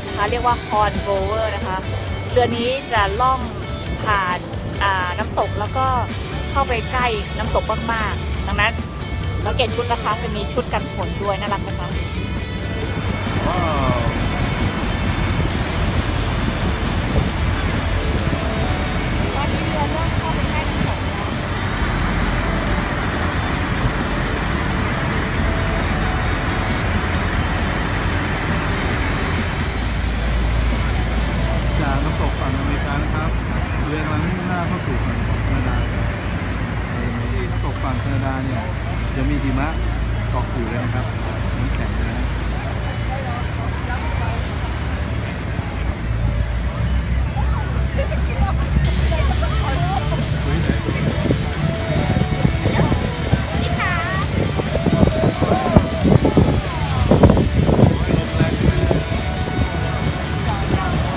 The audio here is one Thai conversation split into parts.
นะคะเรียกว่าฮอนโบเวอร์นะคะเรือนี้จะล่องผ่านน้ำตกแล้วก็เข้าไปใกล้น้ำตกมากๆดังนั้นสังเกตชุดนะคะจะมีชุดกันฝนด้วยน่ารักนะคะตอนนี้เรือเริ่มเข้าไปใกล้น้ำตกแล้วจากน้ำตกฝั่งอเมริกานะครับเรือกำลังมุ่งหน้าเข้าสู่ฝั่งของแคนาดาที่น้ำตกฝั่งแคนาดาเนี่ยจะมีหิมะเกาะอยู่เลยนะครับน้ำแข็งนะ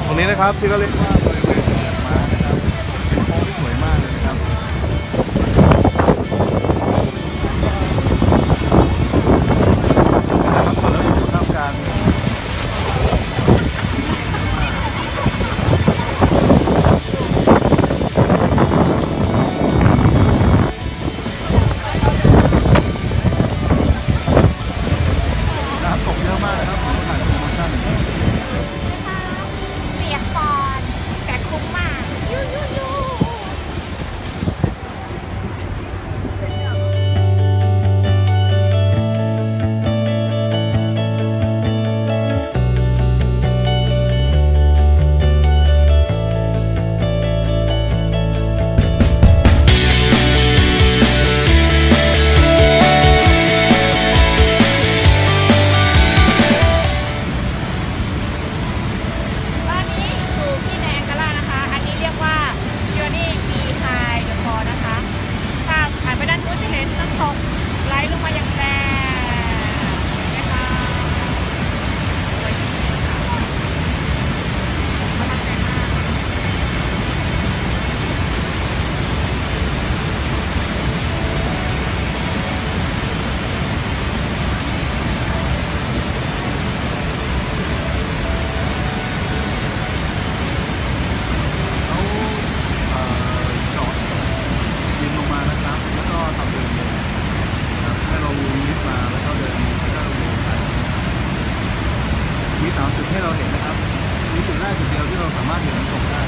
ตรงนี้นะครับที่เขาเรียกว่าบริเวณเกาะม้านะครับเป็นโค้งที่สวยมากเลยนะครับแล้วก็ท่ามกลางน้ำตกเยอะมากนะครับผมถ่ายโปรโมชั่นเปียกปอนแต่คุ้มมากยูมี3 จุดให้เราเห็นนะครับมีจุดแรกจุดเดียวที่เราสามารถเห็นน้ำตกได้